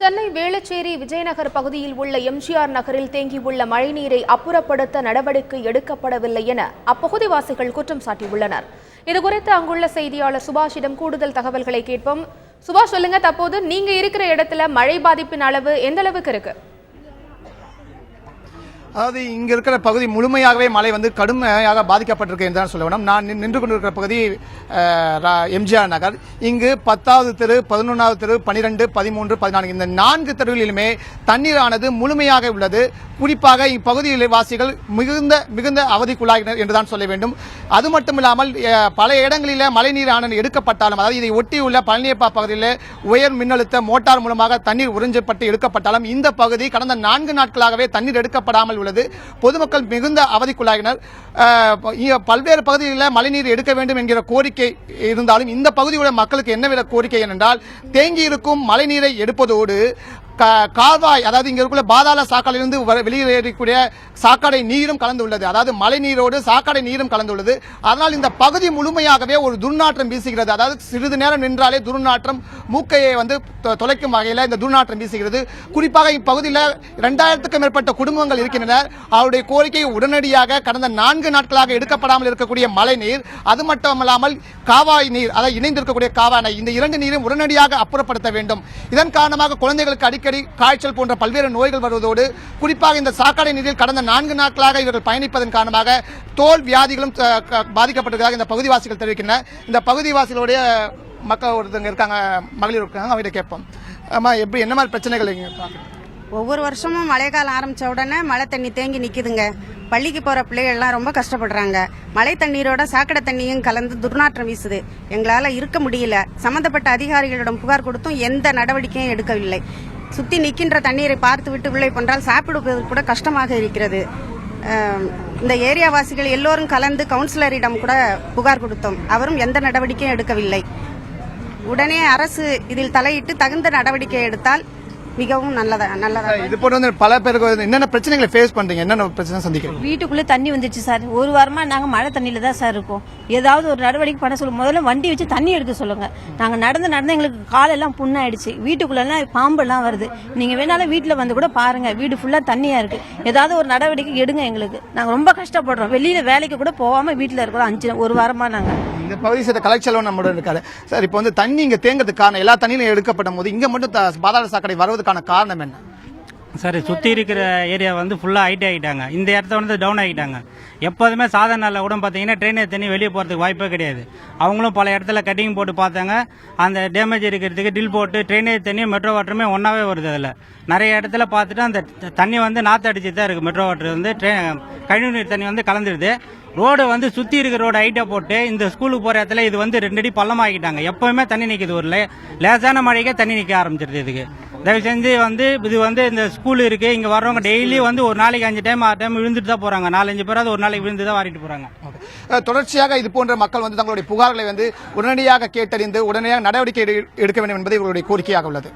சென்னை வேளச்சேரி விஜயநகர் பகுதியில் உள்ள எம்ஜிஆர் நகரில் தேங்கியுள்ள மழைநீரை அப்புறப்படுத்த நடவடிக்கை எடுக்கப்படவில்லை என அப்பகுதிவாசிகள் குற்றம் சாட்டியுள்ளனர். இதுகுறித்து அங்குள்ள செய்தியாளர் சுபாஷிடம் கூடுதல் தகவல்களை கேட்போம். சுபாஷ், சொல்லுங்க, தற்போது நீங்க இருக்கிற இடத்துல மழை பாதிப்பின் அளவு எந்த அளவுக்கு இருக்கு? அதாவது இங்க இருக்கிற பகுதி முழுமையாகவே மழை கடுமையாக பாதிக்கப்பட்டிருக்கு என்று சொல்ல வேண்டும். நான் நின்று கொண்டிருக்கிற பகுதி எம்ஜிஆர் நகர். இங்கு 10வது தெரு, 11வது தெரு, 12, 13, 14 இந்த 4 தெருவிலுமே தண்ணீரானது முழுமையாக உள்ளது. குறிப்பாக இப்பகுதியில் வாசிகள் மிகுந்த அவதிக்குள்ளாகினர் என்றுதான் சொல்ல வேண்டும். அது மட்டுமில்லாமல் பல இடங்களில் மழைநீரானது எடுக்கப்பட்டாலும், அதாவது இதை ஒட்டியுள்ள பழனியப்பா பகுதியில் உயர் மின்னழுத்த மோட்டார் மூலமாக தண்ணீர் உறிஞ்சப்பட்டு எடுக்கப்பட்டாலும் இந்த பகுதி கடந்த 4 நாட்களாகவே தண்ணீர் எடுக்கப்படாமல் உள்ளது. பொதுமக்கள் மிகுந்த அவதிக்குள்ளாகினர். பல்வேறு பகுதிகளில் மழைநீர் எடுக்க வேண்டும் என்கிற கோரிக்கை இருந்தாலும் இந்த பகுதியுள்ள மக்களுக்கு என்னவித கோரிக்கை என்றால், தேங்கி இருக்கும் மழைநீரை எடுப்பதோடு கால்வாய், அதாவது இங்க இருக்கிற பாதாள சாக்கடையிலிருந்து வெளியேறக்கூடிய சாக்கடை நீரும் கலந்துள்ளது. அதாவது மழை நீரோடு சாக்கடை நீரும் கலந்துள்ளது. அதனால் இந்த பகுதி முழுமையாகவே ஒரு துர்நாற்றம் வீசுகிறது. அதாவது சிறிது நேரம் நின்றாலே துர்நாற்றம் மூக்கையை தொலைக்கும் வகையில் இந்த துர்நாற்றம் வீசுகிறது. குறிப்பாக இப்பகுதியில் 2000க்கும் மேற்பட்ட குடும்பங்கள் இருக்கின்றன. அவருடைய கோரிக்கை உடனடியாக கடந்த 4 நாட்களாக எடுக்கப்படாமல் இருக்கக்கூடிய மழை நீர், அது மட்டுமல்லாமல் காவாய் நீர், அதாவது இணைந்திருக்கக்கூடிய காவாய், இந்த 2 நீரும் உடனடியாக அப்புறப்படுத்த வேண்டும். இதன் காரணமாக குழந்தைகளுக்கு அடிக்கடி காய்ச்சல் போன்ற பல்வேறு நோய்கள் வருவதோடு, குறிப்பாக இந்த சாக்கடை நீரில் கடந்த 4 நாட்களாக இவர்கள் பயணிப்பதன் காரணமாக தோல் வியாதிகளும் பாதிக்கப்பட்டிருக்கிறார்கள் இந்த பகுதிவாசிகள் தெரிவிக்கின்றனர். இந்த பகுதிவாசிகளுடைய மக்கள் ஒருத்தங்க இருக்காங்க, மகளிர் இருக்காங்க, அவங்ககிட்ட கேட்போம். ஆமா, எப்படி என்ன மாதிரி பிரச்சனைகள் ஒவ்வொரு வருஷமும் மழைக்காலம் ஆரம்பிச்ச உடனே மழை தண்ணி தேங்கி நிக்குதுங்க. பள்ளிக்கு போற பிள்ளைகள்லாம் ரொம்ப கஷ்டப்படுறாங்க. மழை தண்ணீரோட சாக்கடை தண்ணியும் கலந்து துர்நாற்றம் வீசுது. எங்களால இருக்க முடியல. சம்பந்தப்பட்ட அதிகாரிகளிடம் புகார் கொடுத்தும் எந்த நடவடிக்கையும் எடுக்கவில்லை. சுத்தி நிற்கின்ற தண்ணீரை பார்த்து விட்டு உள்ளே போன்றால் சாப்பிடுவது கூட கஷ்டமாக இருக்கிறது. இந்த ஏரியாவாசிகள் எல்லோரும் கலந்து கவுன்சிலரிடம் கூட புகார் கொடுத்தோம். அவரும் எந்த நடவடிக்கையும் எடுக்கவில்லை. உடனே அரசு இதில் தலையிட்டு தகுந்த நடவடிக்கை எடுத்தால் மிகவும் நல்லதா. இது போட்டு பல பேருக்கு என்னென்ன பிரச்சனைகளை ஃபேஸ் பண்றீங்க? என்னென்ன பிரச்சனை சந்திக்கிறீங்க? வீட்டுக்குள்ள தண்ணி வந்துச்சு சார். ஒரு வாரமா நாங்க மழை தண்ணியில தான் சார் இருக்கோம். ஏதாவது ஒரு நடவடிக்கை பண்ண சொல்லுங்க. முதல்ல வண்டி வச்சு தண்ணி எடுக்க சொல்லுங்க. நாங்க நடந்து எங்களுக்கு காலெல்லாம் புண்ணாயிடுச்சு. வீட்டுக்குள்ள பாம்பு எல்லாம் வருது. நீங்க வேணாலும் வீட்டுல வந்து கூட பாருங்க. வீடு ஃபுல்லா தண்ணியா இருக்கு. ஏதாவது ஒரு நடவடிக்கை எடுங்க. எங்களுக்கு நாங்க ரொம்ப கஷ்டப்படுறோம். வெளியில வேலைக்கு கூட போகாம வீட்டுல இருக்கிறோம். ஒரு வாரமா நாங்க இந்த பகுதி சேர்ந்த கலெக்ஷன் நம்மளோட இருக்காரு சார். இப்போ தண்ணி இங்க தேங்கிறதுக்கு காரணம், எல்லா தண்ணியும் எடுக்கப்பட்ட போது இங்க மட்டும் பாதாள சாக்கடை வருவதற்கான காரணம் என்ன சார்? சுற்றி இருக்கிற ஏரியா ஃபுல்லாக ஹைட் ஆகிட்டாங்க. இந்த இடத்த டவுன் ஆகிட்டாங்க. எப்போதுமே சாதாரண நாளில் கூட பார்த்தீங்கன்னா ட்ரைனேஜ் தண்ணி வெளியே போகிறதுக்கு வாய்ப்பே கிடையாது. அவங்களும் பல இடத்துல கட்டிங் போட்டு பார்த்தாங்க. அந்த டேமேஜ் இருக்கிறதுக்கு டில் போட்டு ட்ரைனேஜ் தண்ணி மெட்ரோ வாட்டருமே ஒன்றாவே வருது. அதில் நிறைய இடத்துல பார்த்துட்டு அந்த தண்ணி நாற்று அடிச்சு தான் இருக்குது. மெட்ரோ வாட்டர் கழிவுநீர் தண்ணி கலந்துடுது. ரோடு சுற்றி இருக்கிற ரோடு ஹைட்டாக போட்டு இந்த ஸ்கூலுக்கு போகிற இடத்துல இது 2 அடி பள்ளமாக்கிட்டாங்க. எப்போவுமே தண்ணி நிற்கிது. ஒரு லேசான மழைக்கே தண்ணி நிற்க ஆரம்பிச்சிருது. இதுக்கு தயவு செஞ்சு இது இந்த ஸ்கூல் இருக்கு. இங்க வர்றவங்க டெய்லி ஒரு நாளைக்கு 5 டைம் 6 டைம் விழுந்துட்டு தான் போறாங்க. 4-5 பேராவது ஒரு நாளைக்கு விழுந்து தான் வாரிட்டு போறாங்க. தொடர்ச்சியாக இது போன்ற மக்கள் தங்களுடைய புகார்களை உடனடியாக கேட்டறிந்து உடனடியாக நடவடிக்கை எடுக்க வேண்டும் என்பது இவர்களுடைய கோரிக்கையாக உள்ளது.